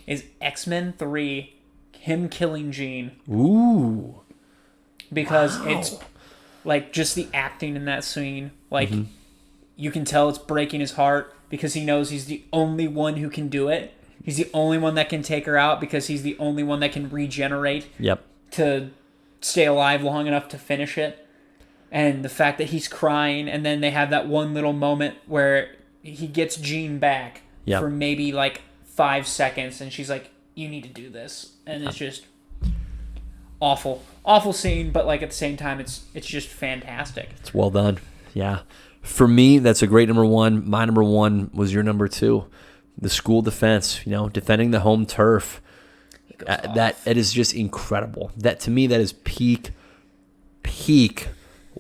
is X-Men 3, him killing Jean. Ooh. Because it's like just the acting in that scene. Like, you can tell it's breaking his heart because he knows he's the only one who can do it. He's the only one that can take her out because he's the only one that can regenerate to stay alive long enough to finish it. And the fact that he's crying, and then they have that one little moment where he gets Jean back for maybe like 5 seconds, and she's like, you need to do this. And it's just awful. Awful scene, but like at the same time, it's just fantastic. It's well done. Yeah. For me, that's a great number one. My number one was your number two. The school defense, defending the home turf. That is just incredible. That to me, that is peak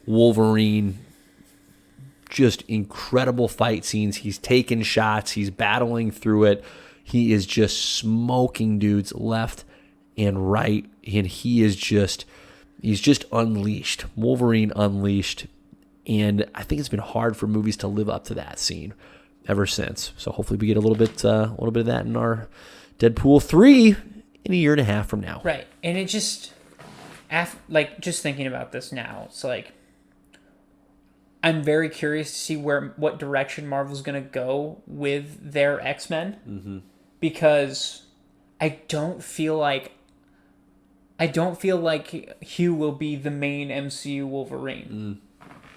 Wolverine. Just incredible fight scenes. He's taking shots. He's battling through it. He is just smoking dudes left and right, and he's just unleashed. Wolverine unleashed, and I think it's been hard for movies to live up to that scene ever since. So hopefully we get a little bit of that in our Deadpool 3 in a year and a half from now. Right, and it just, just thinking about this now, it's like, I'm very curious to see what direction Marvel's going to go with their X-Men, because I don't feel like Hugh will be the main MCU Wolverine.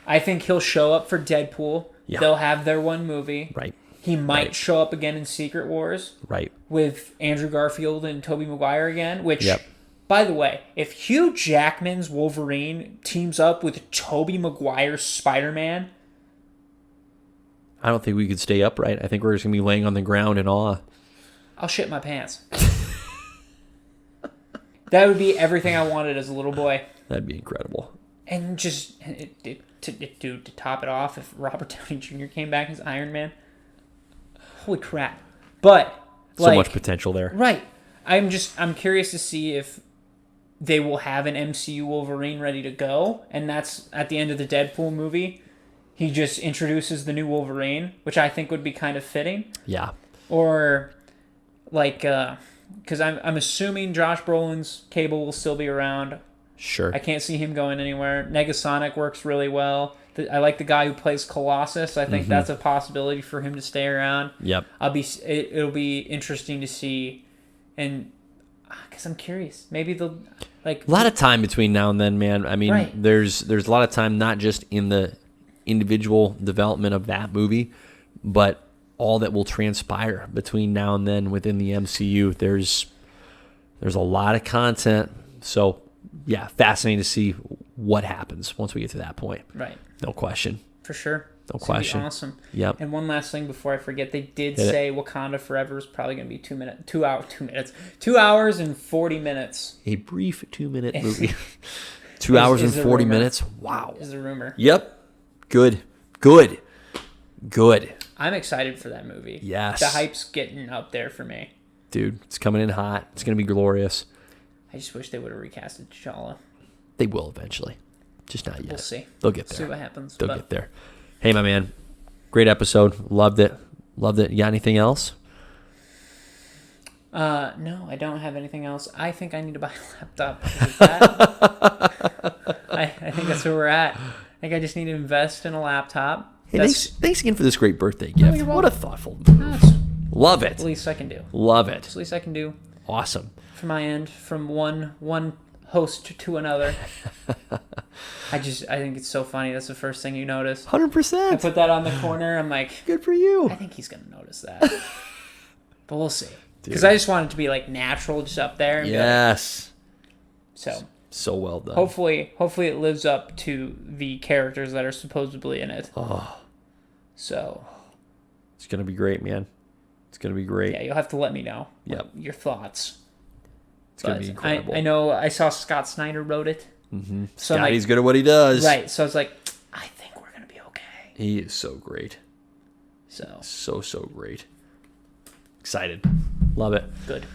I think he'll show up for Deadpool. Yeah. They'll have their one movie. Right. He might show up again in Secret Wars. Right. With Andrew Garfield and Tobey Maguire again, which... Yep. By the way, if Hugh Jackman's Wolverine teams up with Tobey Maguire's Spider-Man... I don't think we could stay upright. I think we're just going to be laying on the ground in awe. I'll shit my pants. That would be everything I wanted as a little boy. That'd be incredible. And just to top it off, if Robert Downey Jr. came back as Iron Man... Holy crap. But... So much potential there. Right. I'm curious to see if they will have an MCU Wolverine ready to go, and that's at the end of the Deadpool movie. He just introduces the new Wolverine, which I think would be kind of fitting. Yeah. Or, because I'm assuming Josh Brolin's Cable will still be around. Sure. I can't see him going anywhere. Negasonic works really well. I like the guy who plays Colossus. I think that's a possibility for him to stay around. Yep. It'll be interesting to see, and because I'm curious, maybe they'll a lot of time between now and then, man. I mean, right. there's a lot of time, not just in the individual development of that movie, but all that will transpire between now and then within the MCU. There's a lot of content. So, yeah, fascinating to see what happens once we get to that point. Right. No question. For sure. No question. Awesome. Yep. And one last thing before I forget, they did say Wakanda Forever is probably going to be 2 hours and 40 minutes. A brief 2-minute movie. 2 hours and 40 minutes. Wow. Is a rumor. Yep. Good. I'm excited for that movie. Yes. The hype's getting up there for me. Dude, it's coming in hot. It's going to be glorious. I just wish they would have recasted T'Challa. They will eventually. Just not yet. We'll see. They'll get there. See what happens. They'll get there. Hey, my man. Great episode. Loved it. You got anything else? No, I don't have anything else. I think I need to buy a laptop. I think that's where we're at. I think I just need to invest in a laptop. Hey, thanks again for this great birthday gift. What a thoughtful move. Love it. The least I can do. Love it. It's the least I can do. Awesome. From my end, from one host to another. I think it's so funny. That's the first thing you notice. 100%. I put that on the corner. I'm like, good for you. I think he's going to notice that. But we'll see. Because I just want it to be natural, just up there. Yes. So well done. Hopefully it lives up to the characters that are supposedly in it. Oh. So. It's going to be great, man. It's going to be great. Yeah, you'll have to let me know. Yep. Your thoughts. It's going to be incredible. I know I saw Scott Snyder wrote it. Mm-hmm. So Scotty's good at what he does. Right. So I was like, I think we're going to be okay. He is so great. So great. Excited. Love it. Good.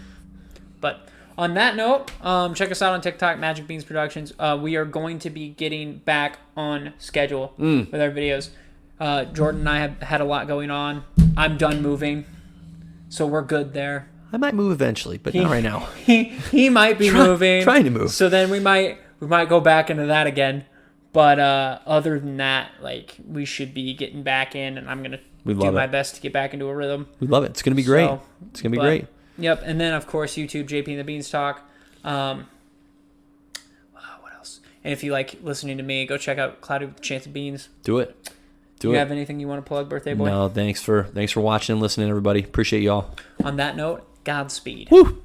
But on that note, check us out on TikTok, Magic Beans Productions. We are going to be getting back on schedule with our videos. Jordan and I have had a lot going on. I'm done moving, so we're good there. I might move eventually, but not right now. He might be moving. Trying to move. So then we might go back into that again. But other than that, we should be getting back in, and I'm gonna do my best to get back into a rhythm. We love it. It's gonna be great. It's gonna be great. Yep. And then of course YouTube, JP and the Beanstalk. What else? And if you like listening to me, go check out Cloudy with a Chance of Beans. Do it. Do you have anything you want to plug, birthday boy? No, thanks for watching and listening, everybody. Appreciate y'all. On that note, Godspeed. Woo!